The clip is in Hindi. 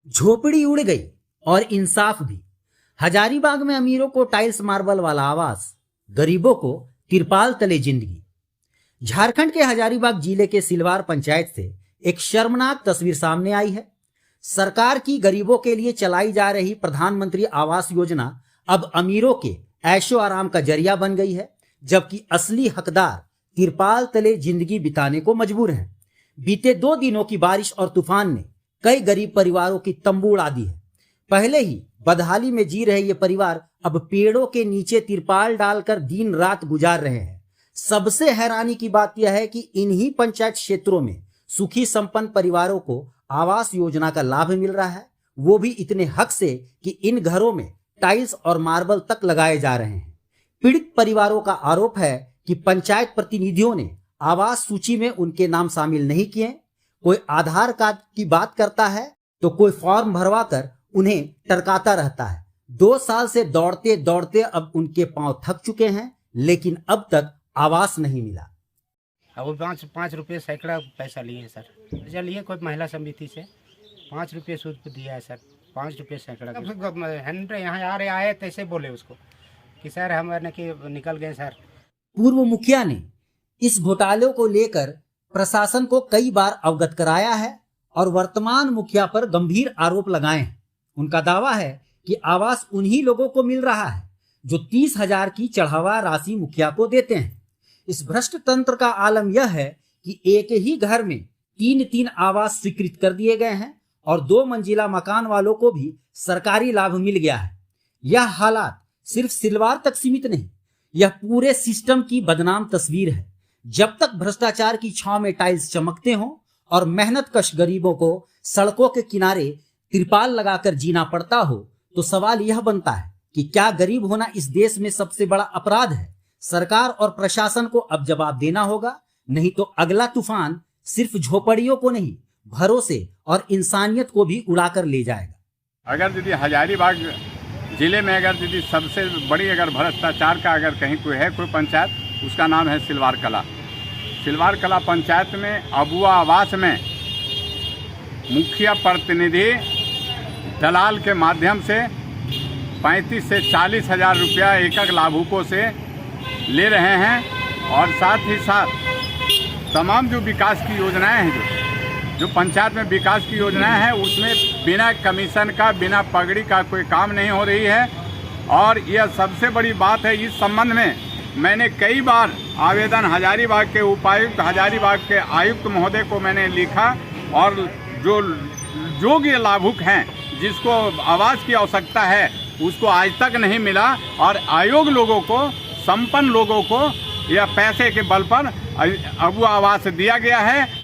झोपड़ी उड़ गई और इंसाफ भी। हजारीबाग में अमीरों को टाइल्स मार्बल वाला आवास, गरीबों को तिरपाल तले जिंदगी। झारखंड के हजारीबाग जिले के सिलवार पंचायत से एक शर्मनाक तस्वीर सामने आई है। सरकार की गरीबों के लिए चलाई जा रही प्रधानमंत्री आवास योजना अब अमीरों के ऐशो आराम का जरिया बन गई है, जबकि असली हकदार तिरपाल तले जिंदगी बिताने को मजबूर हैं। बीते 2 दिनों की बारिश और तूफान ने कई गरीब परिवारों की तंबू उड़ा दी है। पहले ही बदहाली में जी रहे ये परिवार अब पेड़ों के नीचे तिरपाल डालकर दिन रात गुजार रहे हैं। सबसे हैरानी की बात यह है कि इन्हीं पंचायत क्षेत्रों में सुखी संपन्न परिवारों को आवास योजना का लाभ मिल रहा है, वो भी इतने हक से कि इन घरों में टाइल्स और मार्बल तक लगाए जा रहे हैं। पीड़ित परिवारों का आरोप है कि पंचायत प्रतिनिधियों ने आवास सूची में उनके नाम शामिल नहीं किए। कोई आधार कार्ड की बात करता है तो कोई फॉर्म भरवा कर उन्हें टरकाता रहता है। 2 साल से दौड़ते दौड़ते अब उनके पांव थक चुके हैं, लेकिन अब तक आवास नहीं मिला। अब 5 रुपये सैकड़ा पैसा लिए सर। चलिए कोई महिला समिति से 5 रुपये सूद पे दिया है सर। 5 रुपये सैकड़ा। यहाँ आ रहे आए तैसे बोले उसको कि सर हम निकल गए सर। पूर्व मुखिया ने इस घोटाले को लेकर प्रशासन को कई बार अवगत कराया है और वर्तमान मुखिया पर गंभीर आरोप लगाए हैं। उनका दावा है कि आवास उन्हीं लोगों को मिल रहा है जो 30,000 की चढ़ावा राशि मुखिया को देते हैं। इस भ्रष्ट तंत्र का आलम यह है कि एक ही घर में 3 आवास स्वीकृत कर दिए गए हैं और 2 मंजिला मकान वालों को भी सरकारी लाभ मिल गया है। यह हालात सिर्फ सिलवार तक सीमित नहीं, यह पूरे सिस्टम की बदनाम तस्वीर है। जब तक भ्रष्टाचार की छांव में टाइल्स चमकते हों और मेहनत कश गरीबों को सड़कों के किनारे तिरपाल लगाकर जीना पड़ता हो, तो सवाल यह बनता है कि क्या गरीब होना इस देश में सबसे बड़ा अपराध है? सरकार और प्रशासन को अब जवाब देना होगा, नहीं तो अगला तूफान सिर्फ झोपड़ियों को नहीं, भरोसे और इंसानियत को भी उड़ाकर ले जाएगा। अगर दीदी हजारीबाग जिले में अगर दीदी सबसे बड़ी अगर भ्रष्टाचार का अगर कहीं कोई है कोई पंचायत, उसका नाम है सिलवार कला। सिलवार कला पंचायत में अबुआ आवास में मुखिया प्रतिनिधि दलाल के माध्यम से 35 से 40 हज़ार रुपया एक लाभुकों से ले रहे हैं और साथ ही साथ तमाम जो विकास की योजनाएं हैं, जो पंचायत में विकास की योजनाएं हैं, उसमें बिना कमीशन का, बिना पगड़ी का कोई काम नहीं हो रही है। और यह सबसे बड़ी बात है। इस संबंध में मैंने कई बार आवेदन हजारीबाग के उपायुक्त, हजारीबाग के आयुक्त महोदय को मैंने लिखा और जो योग्य लाभुक हैं, जिसको आवास की आवश्यकता है, उसको आज तक नहीं मिला। और आयोग लोगों को, संपन्न लोगों को यह पैसे के बल पर अबुआ आवास दिया गया है।